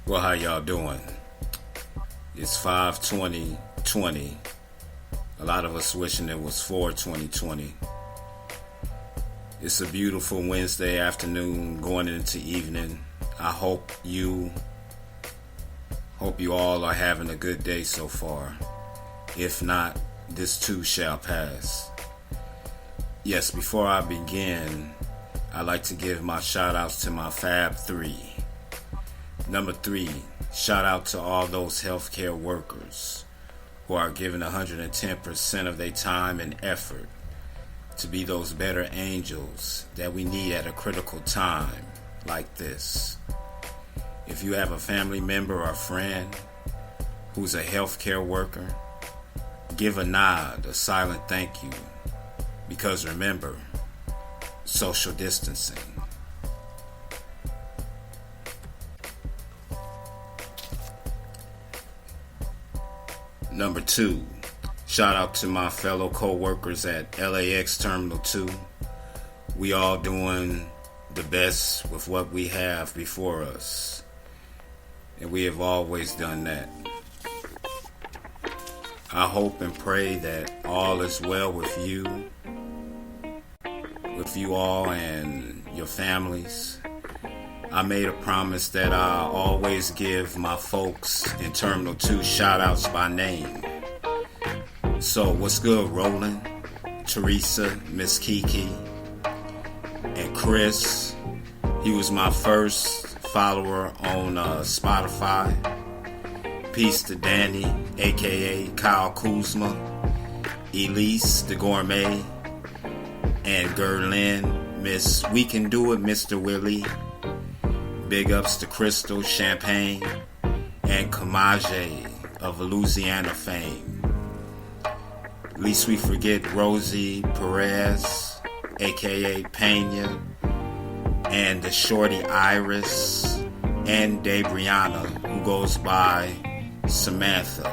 Well, how y'all doing? It's 5/20/20. A lot of us wishing it was 4/20/20. It's a beautiful Wednesday afternoon going into evening. I hope you all are having a good day so far. If not, this too shall pass. Yes, before I begin, I'd like to give my shout outs to my Fab 3. Number 3, shout out to all those healthcare workers who are giving 110% of their time and effort to be those better angels that we need at a critical time like this. If you have a family member or friend who's a healthcare worker, give a nod, a silent thank you, because remember, social distancing. Number 2, shout out to my fellow co-workers at LAX Terminal 2. We all doing the best with what we have before us, and we have always done that. I hope and pray that all is well with you all and your families. I made a promise that I always give my folks in Terminal 2 shout outs by name. So what's good, Roland, Teresa, Miss Kiki, and Chris. He was my first follower on Spotify. Peace to Danny, aka Kyle Kuzma, Elise the Gourmet, and Gerlin, Miss We Can Do It, Mr. Willie. Big ups to Crystal, Champagne, and Kamaje of Louisiana fame. Least we forget Rosie Perez, aka Pena, and the shorty Iris, and Debriana, who goes by Samantha.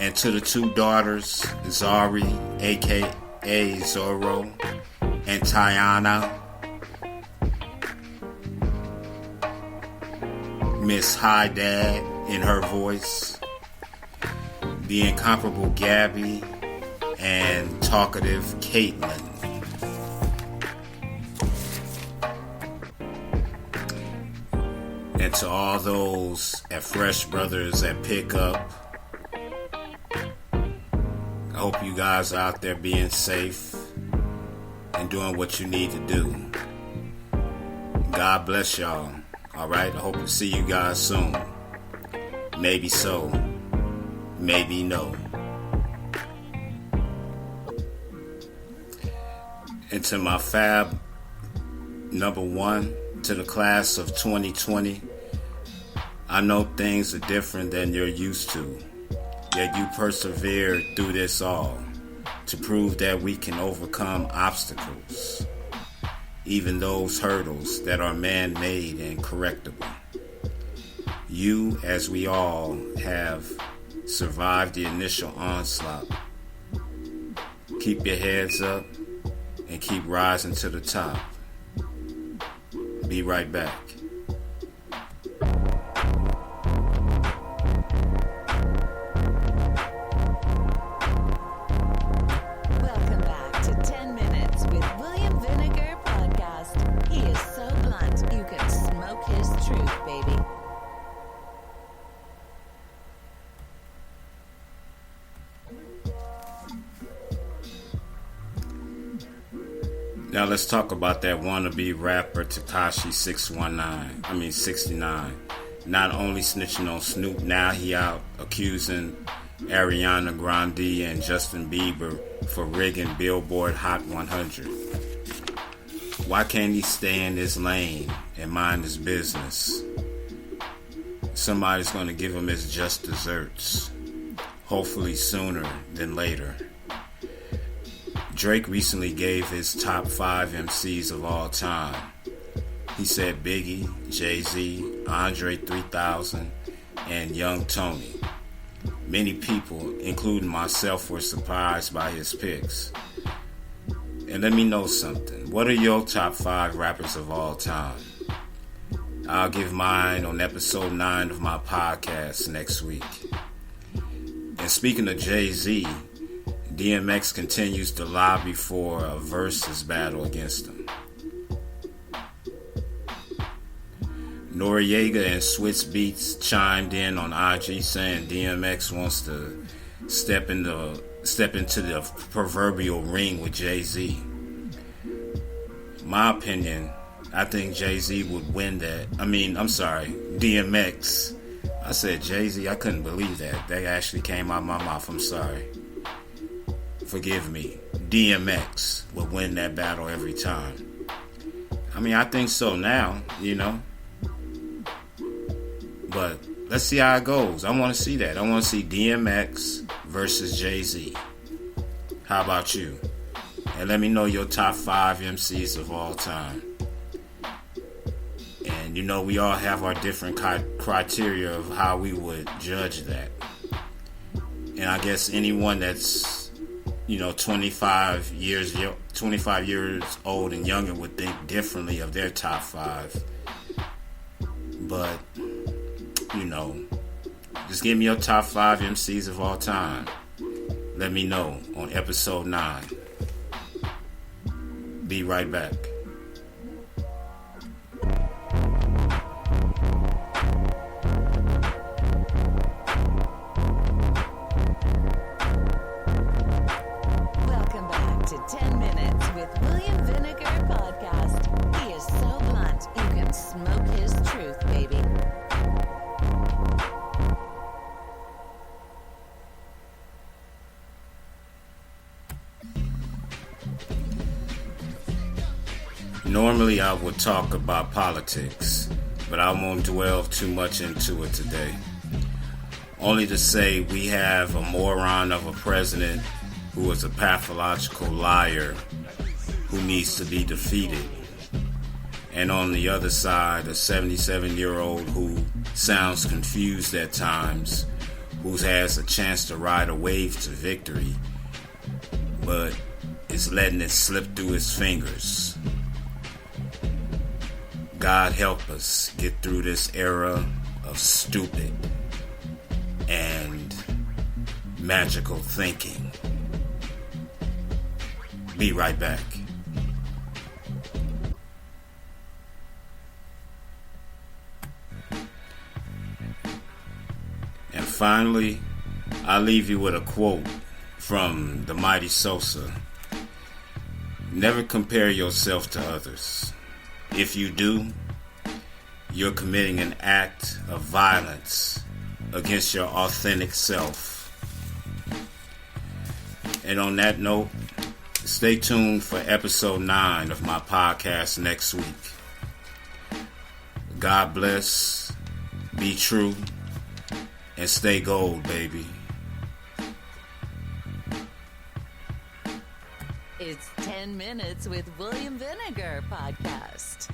And to the 2 daughters, Zari, aka Zorro, and Tiana, Miss Hi Dad in her voice, the incomparable Gabby, and talkative Caitlin. And to all those at Fresh Brothers at Pickup, I hope you guys are out there being safe and doing what you need to do. God bless y'all. Alright, I hope to see you guys soon. Maybe so, maybe no. And to my Fab number 1, to the class of 2020, I know things are different than you're used to, yet you persevered through this all to prove that we can overcome obstacles, even those hurdles that are man-made and correctable. You, as we all, have survived the initial onslaught. Keep your heads up and keep rising to the top. Be right back. Welcome back to 10 Minutes with William Vinegar podcast. He is so blunt, you can smoke his truth, baby. Now let's talk about that wannabe rapper Tekashi 69. Not only snitching on Snoop, now he out accusing Ariana Grande and Justin Bieber for rigging Billboard Hot 100. Why can't he stay in his lane and mind his business? Somebody's going to give him his just desserts, hopefully sooner than later. Drake recently gave his top 5 MCs of all time. He said Biggie, Jay-Z, Andre 3000, and Young Tony. Many people, including myself, were surprised by his picks. And let me know something. What are your top 5 rappers of all time? I'll give mine on episode 9 of my podcast next week. And speaking of Jay-Z, DMX continues to lobby for a versus battle against him. Noriega and Switz Beats chimed in on IG saying DMX wants to step into the proverbial ring with Jay-Z. My opinion, I think Jay-Z would win that. DMX. I said Jay-Z, I couldn't believe that. That actually came out of my mouth. I'm sorry. Forgive me. DMX would win that battle every time. I think so now, But let's see how it goes. I want to see that. I want to see DMX versus Jay-Z. How about you? And let me know your top 5 MCs of all time. And we all have our different criteria of how we would judge that. And I guess anyone that's 25 years old and younger would think differently of their top 5. But just give me your top 5 MCs of all time. Let me know on episode 9. Be right back. Welcome back to 10 Minutes with William Vinegar Podcast. He is so blunt, you can smoke his truth, baby. Normally I would talk about politics, but I won't dwell too much into it today. Only to say we have a moron of a president who is a pathological liar who needs to be defeated. And on the other side, a 77-year-old who sounds confused at times, who has a chance to ride a wave to victory, but is letting it slip through his fingers. God help us get through this era of stupid and magical thinking. Be right back. And finally, I leave you with a quote from the mighty Sosa. Never compare yourself to others. If you do, you're committing an act of violence against your authentic self. And on that note, stay tuned for episode 9 of my podcast next week. God bless, be true, and stay gold, baby. It's 10 Minutes with William Vinegar Podcast.